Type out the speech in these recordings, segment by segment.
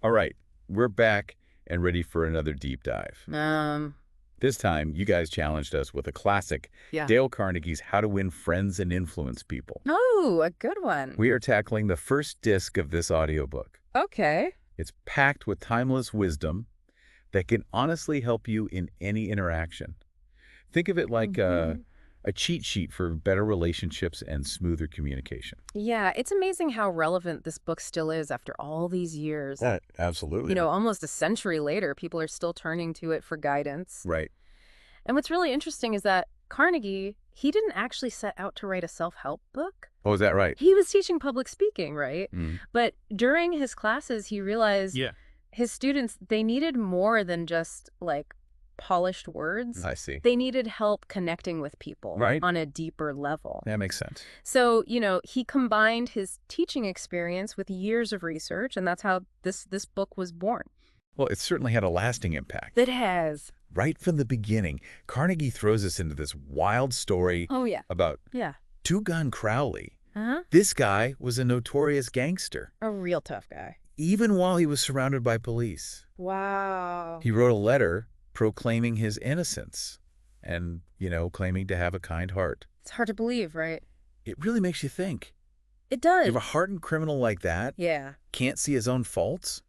All right, we're back and ready for another deep dive. This time, you guys challenged us with a classic, Yeah. Dale Carnegie's How to Win Friends and Influence People. Oh, a good one. We are tackling the first disc of this audiobook. Okay. It's packed with timeless wisdom that can honestly help you in any interaction. Think of it like a cheat sheet for better relationships and smoother communication. Yeah, it's amazing how relevant this book still is after all these years. Absolutely. You know, almost a century later, people are still turning to it for guidance. Right. And what's really interesting is that Carnegie, he didn't actually set out to write a self-help book. Oh, is that right? He was teaching public speaking, right? Mm. But during his classes, he realized his students, they needed more than just like polished words. I see. They needed help connecting with people Right. on a deeper level. That makes sense. So, you know, he combined his teaching experience with years of research, and that's how this book was born. Well, it certainly had a lasting impact. It has. Right from the beginning, Carnegie throws us into this wild story Oh, yeah. about Yeah. Two-Gun Crowley. Uh-huh. This guy was a notorious gangster, A real tough guy. even while he was surrounded by police. Wow. He wrote a letter proclaiming his innocence and, claiming to have a kind heart. It's hard to believe, right? It really makes you think. It does. If a hardened criminal like that Yeah, can't see his own faults,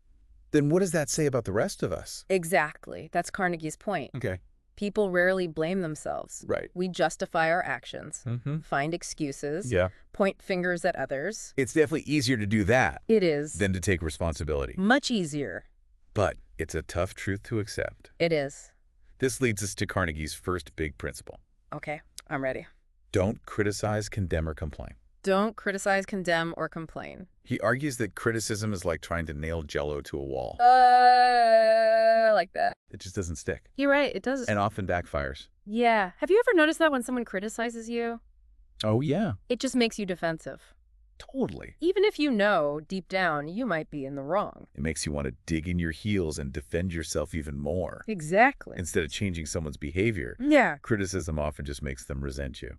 then what does that say about the rest of us? exactly. That's Carnegie's point. Okay. People rarely blame themselves. Right. We justify our actions, Mm-hmm. find excuses, Yeah. point fingers at others. It's definitely easier to do that It is than to take responsibility. much easier. But it's a tough truth to accept. It is. This leads us to Carnegie's first big principle. Okay, I'm ready. Don't criticize, condemn, or complain. Don't criticize, condemn, or complain. He argues that criticism is like trying to nail Jell-O to a wall. I like that. It just doesn't stick You're right, it does. and often backfires. Yeah. Have you ever noticed that when someone criticizes you, Oh, yeah. it just makes you defensive? Totally. Even if you know, deep down, you might be in the wrong. It makes you want to dig in your heels and defend yourself even more. Exactly. Instead of changing someone's behavior, Yeah. criticism often just makes them resent you.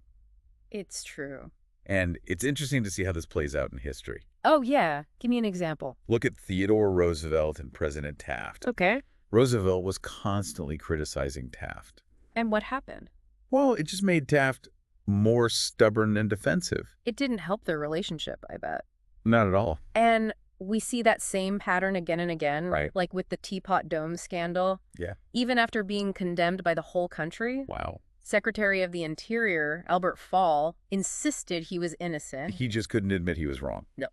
It's true. And it's interesting to see how this plays out in history. Oh, yeah. Give me an example. Look at Theodore Roosevelt and President Taft. Okay. Roosevelt was constantly criticizing Taft. And what happened? Well, it just made Taft more stubborn and defensive. It didn't help their relationship, I bet. Not at all. And we see that same pattern again and again, Right. like with the Teapot Dome scandal. Yeah. Even after being condemned by the whole country, Wow. Secretary of the Interior, Albert Fall, insisted he was innocent. He just couldn't admit he was wrong. No.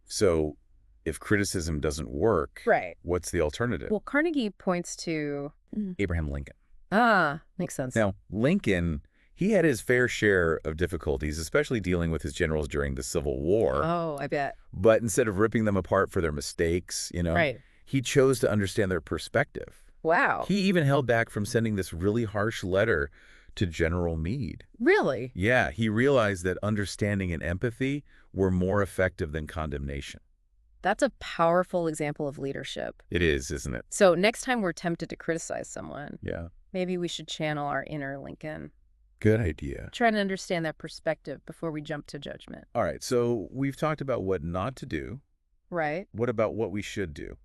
So if criticism doesn't work, Right. what's the alternative? Well, Carnegie points to... Abraham Lincoln. Makes sense. Now, Lincoln, he had his fair share of difficulties, especially dealing with his generals during the Civil War. Oh, I bet. But instead of ripping them apart for their mistakes, Right. he chose to understand their perspective. Wow. He even held back from sending this really harsh letter to General Meade. Really? Yeah, he realized that understanding and empathy were more effective than condemnation. That's a powerful example of leadership. It is, isn't it? So next time we're tempted to criticize someone, Yeah. maybe we should channel our inner Lincoln. Good idea. Try to understand their perspective before we jump to judgment. All right, so we've talked about what not to do. Right? What about what we should do?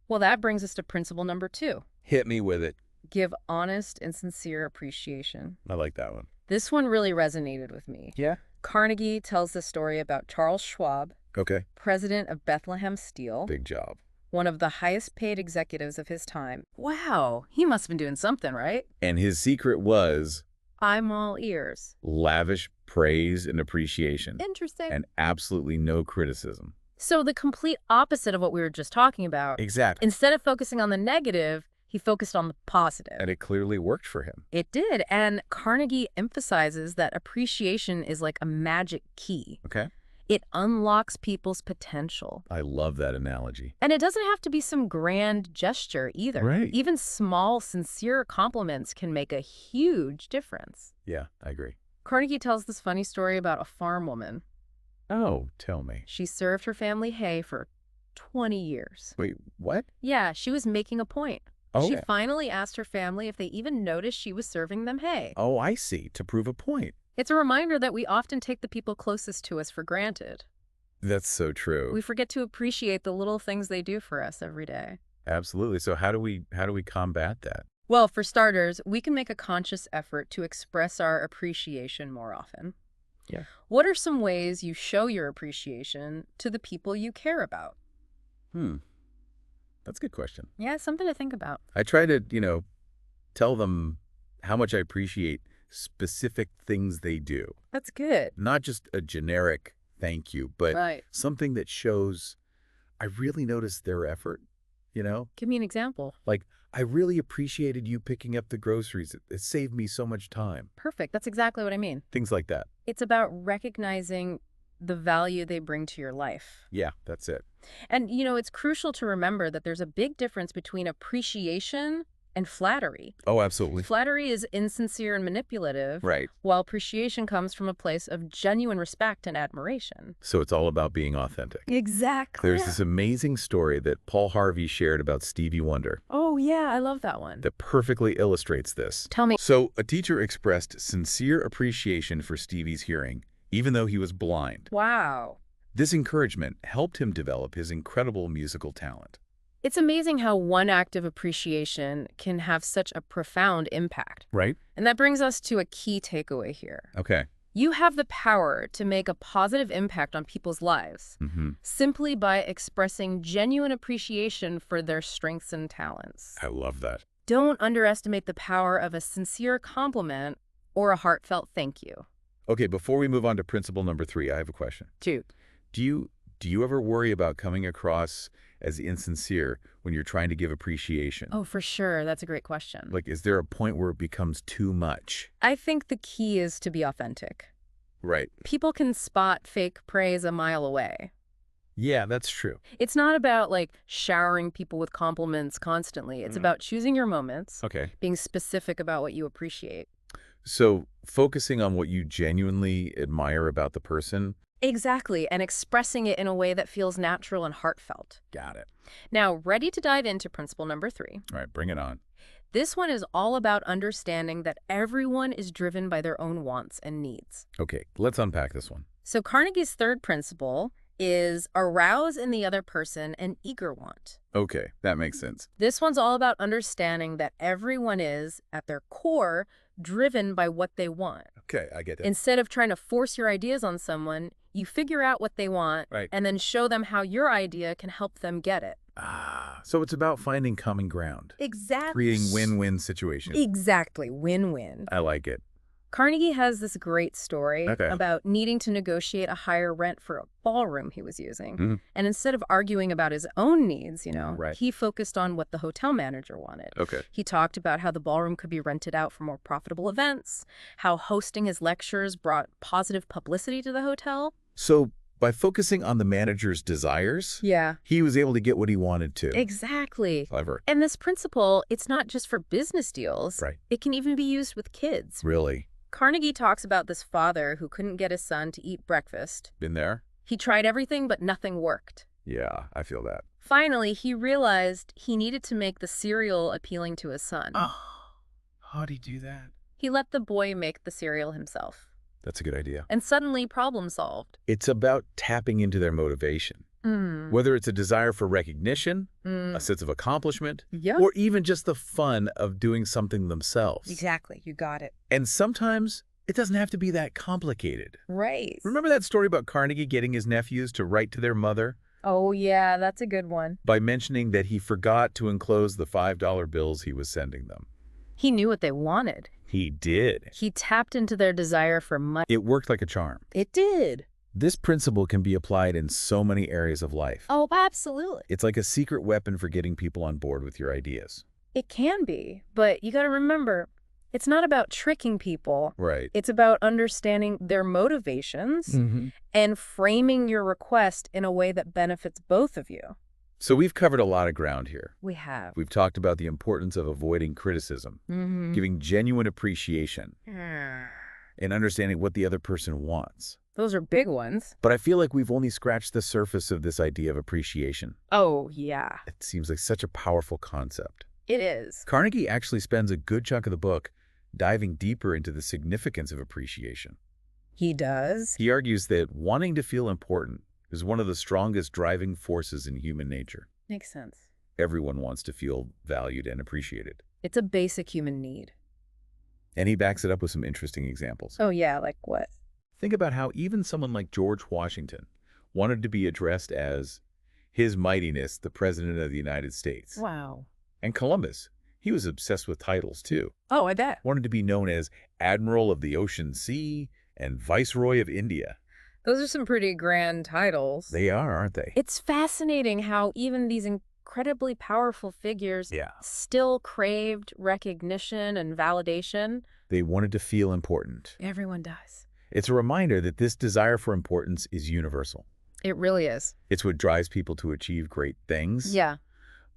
Well, that brings us to principle number 2. Hit me with it. Give honest and sincere appreciation. I like that one. This one really resonated with me. Yeah? Carnegie tells the story about Charles Schwab, Okay. president of Bethlehem Steel, Big job. one of the highest paid executives of his time. Wow, he must have been doing something, right? And his secret was I'm all ears. lavish praise and appreciation. Interesting. And absolutely no criticism. So the complete opposite of what we were just talking about. Exactly. Instead of focusing on the negative, he focused on the positive. And it clearly worked for him. It did. And Carnegie emphasizes that appreciation is like a magic key. Okay. It unlocks people's potential. I love that analogy. And it doesn't have to be some grand gesture either. Right. Even small, sincere compliments can make a huge difference. Yeah, I agree. Carnegie tells this funny story about a farm woman. Oh, tell me. She served her family hay for 20 years. Wait, what? Yeah, she was making a point. Oh, She yeah. finally asked her family if they even noticed she was serving them hay. Oh, I see. To prove a point. It's a reminder that we often take the people closest to us for granted. That's so true. We forget to appreciate the little things they do for us every day. Absolutely. So how do we combat that? Well, for starters, we can make a conscious effort to express our appreciation more often. Yeah. What are some ways you show your appreciation to the people you care about? That's a good question. Yeah, something to think about. I try to, tell them how much I appreciate specific things they do. That's good. Not just a generic thank you, but Right. something that shows I really noticed their effort, you know? Give me an example. Like, I really appreciated you picking up the groceries. It saved me so much time. Perfect. That's exactly what I mean. Things like that. It's about recognizing the value they bring to your life. Yeah, that's it. And, it's crucial to remember that there's a big difference between appreciation and flattery. Oh, absolutely. Flattery is insincere and manipulative, Right. while appreciation comes from a place of genuine respect and admiration. So it's all about being authentic. Exactly. There's this amazing story that Paul Harvey shared about Stevie Wonder Oh, yeah, I love that one. that perfectly illustrates this. Tell me. So a teacher expressed sincere appreciation for Stevie's hearing, even though he was blind. Wow. This encouragement helped him develop his incredible musical talent. It's amazing how one act of appreciation can have such a profound impact. Right? And that brings us to a key takeaway here. Okay. You have the power to make a positive impact on people's lives simply by expressing genuine appreciation for their strengths and talents. I love that. Don't underestimate the power of a sincere compliment or a heartfelt thank you. Okay, before we move on to principle number 3, I have a question. Two. Do you ever worry about coming across as insincere when you're trying to give appreciation? Oh, for sure. That's a great question. Like, is there a point where it becomes too much? I think the key is to be authentic. Right. People can spot fake praise a mile away. Yeah, that's true. It's not about showering people with compliments constantly. It's about choosing your moments, Okay. being specific about what you appreciate. So focusing on what you genuinely admire about the person. Exactly, and expressing it in a way that feels natural and heartfelt. Got it. Now, ready to dive into principle number 3. All right, bring it on. This one is all about understanding that everyone is driven by their own wants and needs. Okay, let's unpack this one. So Carnegie's third principle is arouse in the other person an eager want. Okay, that makes sense. This one's all about understanding that everyone is, at their core, driven by what they want. Okay, I get that. Instead of trying to force your ideas on someone, you figure out what they want Right. and then show them how your idea can help them get it. So it's about finding common ground. Exactly. Creating win-win situations. Exactly. Win-win. I like it. Carnegie has this great story Okay. about needing to negotiate a higher rent for a ballroom he was using. Mhm. And instead of arguing about his own needs, Right. he focused on what the hotel manager wanted. Okay. He talked about how the ballroom could be rented out for more profitable events, how hosting his lectures brought positive publicity to the hotel. So by focusing on the manager's desires, Yeah. he was able to get what he wanted to. Exactly. Clever. And this principle, it's not just for business deals. Right. It can even be used with kids. Really? Carnegie talks about this father who couldn't get his son to eat breakfast. Been there? He tried everything, but nothing worked. Yeah, I feel that. Finally, he realized he needed to make the cereal appealing to his son. How'd he do that? He let the boy make the cereal himself. That's a good idea. And suddenly, problem solved. It's about tapping into their motivation. Whether it's a desire for recognition, a sense of accomplishment, Yeah. or even just the fun of doing something themselves. Exactly. You got it. And sometimes it doesn't have to be that complicated. Right. Remember that story about Carnegie getting his nephews to write to their mother Oh, yeah, that's a good one. by mentioning that he forgot to enclose the $5 bills he was sending them? He knew what they wanted. He did. He tapped into their desire for money. It worked like a charm. It did. This principle can be applied in so many areas of life. Oh, absolutely. It's like a secret weapon for getting people on board with your ideas. It can be, but you got to remember, it's not about tricking people. Right. It's about understanding their motivations and framing your request in a way that benefits both of you. So we've covered a lot of ground here. We have. We've talked about the importance of avoiding criticism, giving genuine appreciation, and understanding what the other person wants. Those are big ones. But I feel like we've only scratched the surface of this idea of appreciation. Oh, yeah. It seems like such a powerful concept. It is. Carnegie actually spends a good chunk of the book diving deeper into the significance of appreciation. He does. He argues that wanting to feel important is one of the strongest driving forces in human nature. Makes sense. Everyone wants to feel valued and appreciated. It's a basic human need. And he backs it up with some interesting examples. Oh, yeah, like what? Think about how even someone like George Washington wanted to be addressed as His Mightiness, the President of the United States. Wow. And Columbus, he was obsessed with titles too. Oh, I bet. Wanted to be known as Admiral of the Ocean Sea and Viceroy of India. Those are some pretty grand titles. They are, aren't they? It's fascinating how even these incredibly powerful figures still craved recognition and validation. They wanted to feel important. Everyone does. It's a reminder that this desire for importance is universal. It really is. It's what drives people to achieve great things. Yeah,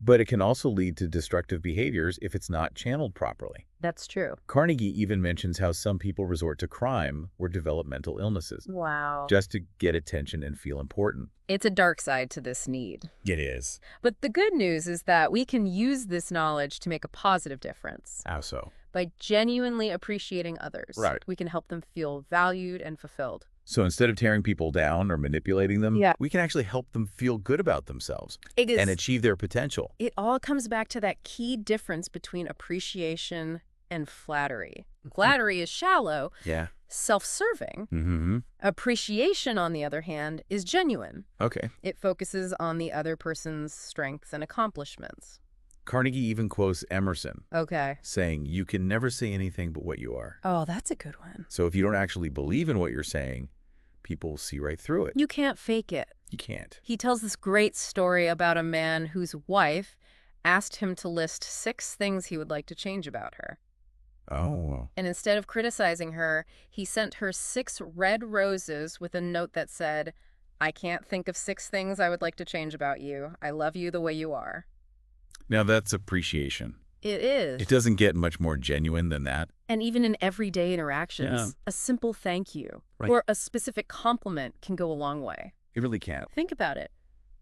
But it can also lead to destructive behaviors if it's not channeled properly. that's true. Carnegie even mentions how some people resort to crime or develop mental illnesses Wow. just to get attention and feel important. It's a dark side to this need. It is. But the good news is that we can use this knowledge to make a positive difference. How so? By genuinely appreciating others, Right. we can help them feel valued and fulfilled. So instead of tearing people down or manipulating them, Yeah. we can actually help them feel good about themselves It is. and achieve their potential. It all comes back to that key difference between appreciation and flattery. Flattery is shallow, Yeah. self-serving. Mm-hmm. Appreciation, on the other hand, is genuine. Okay. It focuses on the other person's strengths and accomplishments. Carnegie even quotes Emerson, Okay. saying, "You can never say anything but what you are." Oh, that's a good one. So if you don't actually believe in what you're saying, people will see right through it. You can't fake it. You can't. He tells this great story about a man whose wife asked him to list 6 things he would like to change about her. Oh. And instead of criticizing her, he sent her 6 red roses with a note that said, "I can't think of 6 things I would like to change about you. I love you the way you are." Now that's appreciation. It is. It doesn't get much more genuine than that. And even in everyday interactions, a simple thank you or a specific compliment can go a long way. It really can't. Think about it.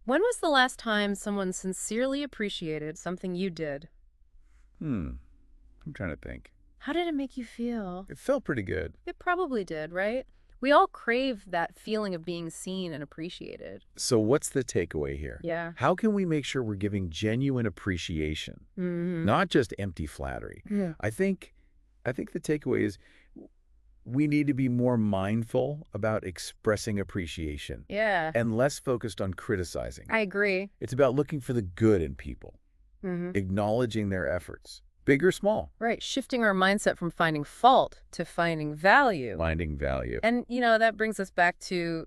When was the last time someone sincerely appreciated something you did? I'm trying to think. How did it make you feel? It felt pretty good. It probably did, right? We all crave that feeling of being seen and appreciated. So what's the takeaway here? Yeah. How can we make sure we're giving genuine appreciation, Mm-hmm. not just empty flattery? Yeah. I think the takeaway is we need to be more mindful about expressing appreciation Yeah. and less focused on criticizing. I agree. It's about looking for the good in people, Mm-hmm. acknowledging their efforts, big or small, Right. Shifting our mindset from finding fault to finding value. finding value. And, that brings us back to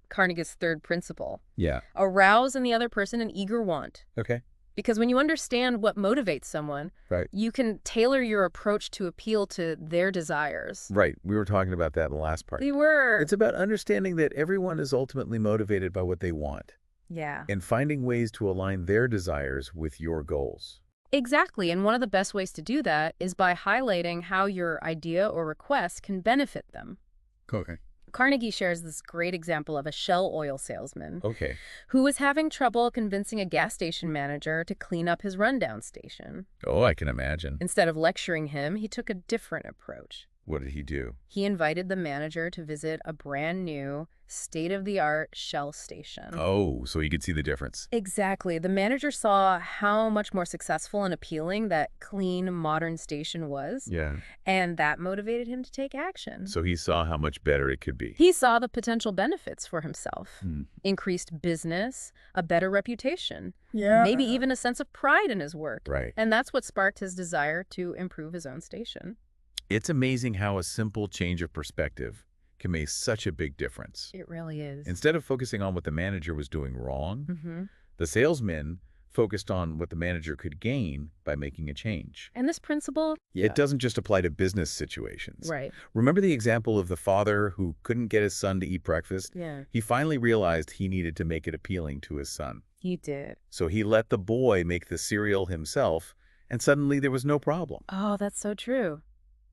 Carnegie's 3rd principle. Yeah. Arouse in the other person an eager want. Okay. Because when you understand what motivates someone, Right. you can tailor your approach to appeal to their desires. Right. We were talking about that in the last part. They were. It's about understanding that everyone is ultimately motivated by what they want Yeah. and finding ways to align their desires with your goals. Exactly. And one of the best ways to do that is by highlighting how your idea or request can benefit them. Okay. Carnegie shares this great example of a Shell oil salesman Okay. who was having trouble convincing a gas station manager to clean up his rundown station. Oh, I can imagine. Instead of lecturing him, he took a different approach. What did he do? He invited the manager to visit a brand new, state-of-the-art Shell station. Oh, so he could see the difference. Exactly. The manager saw how much more successful and appealing that clean, modern station was, Yeah. and that motivated him to take action. So he saw how much better it could be. He saw the potential benefits for himself. Hmm. Increased business, a better reputation, Yeah. maybe even a sense of pride in his work. Right. And that's what sparked his desire to improve his own station. It's amazing how a simple change of perspective can make such a big difference. It really is. Instead of focusing on what the manager was doing wrong, Mm-hmm. the salesman focused on what the manager could gain by making a change. And this principle? It doesn't just apply to business situations. Right. Remember the example of the father who couldn't get his son to eat breakfast? Yeah. He finally realized he needed to make it appealing to his son. He did. So he let the boy make the cereal himself, and suddenly there was no problem. Oh, that's so true.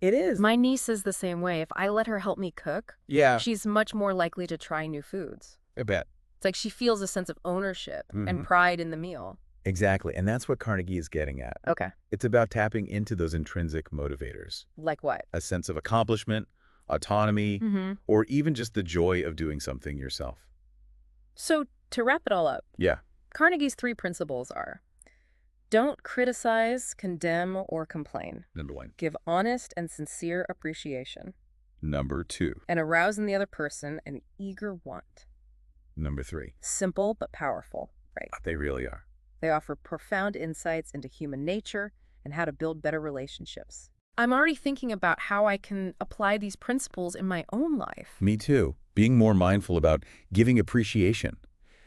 It is. My niece is the same way. If I let her help me cook, Yeah, she's much more likely to try new foods. I bet. It's like she feels a sense of ownership and Mhm. pride in the meal. Exactly, and that's what Carnegie is getting at. Okay. It's about tapping into those intrinsic motivators. Like what? A sense of accomplishment, autonomy, Mm-hmm. or even just the joy of doing something yourself. So to wrap it all up, Yeah. Carnegie's 3 principles are: don't criticize, condemn, or complain. Number 1. Give honest and sincere appreciation. Number 2. And arouse in the other person an eager want. Number 3. Simple but powerful, right? They really are. They offer profound insights into human nature and how to build better relationships. I'm already thinking about how I can apply these principles in my own life. Me too. Being more mindful about giving appreciation.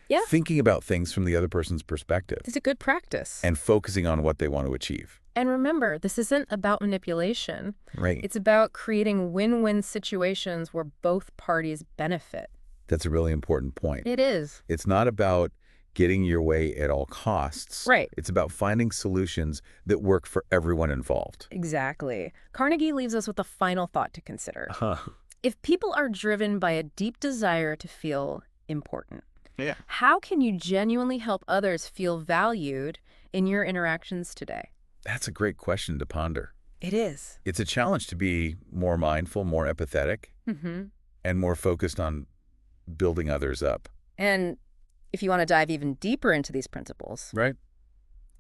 Yeah. Thinking about things from the other person's perspective. It's a good practice. And focusing on what they want to achieve. And remember, this isn't about manipulation. Right. It's about creating win-win situations where both parties benefit. That's a really important point. It is. It's not about getting your way at all costs. Right. It's about finding solutions that work for everyone involved. Exactly. Carnegie leaves us with a final thought to consider. Huh. If people are driven by a deep desire to feel important, Yeah. how can you genuinely help others feel valued in your interactions today? That's a great question to ponder. It is. It's a challenge to be more mindful, more empathetic, and more focused on building others up. And if you want to dive even deeper into these principles, Right?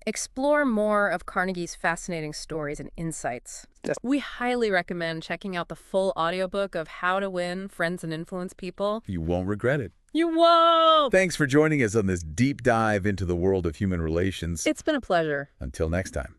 explore more of Carnegie's fascinating stories and insights. Yes. We highly recommend checking out the full audiobook of How to Win Friends and Influence People. You won't regret it. You won't! Thanks for joining us on this deep dive into the world of human relations. It's been a pleasure. Until next time.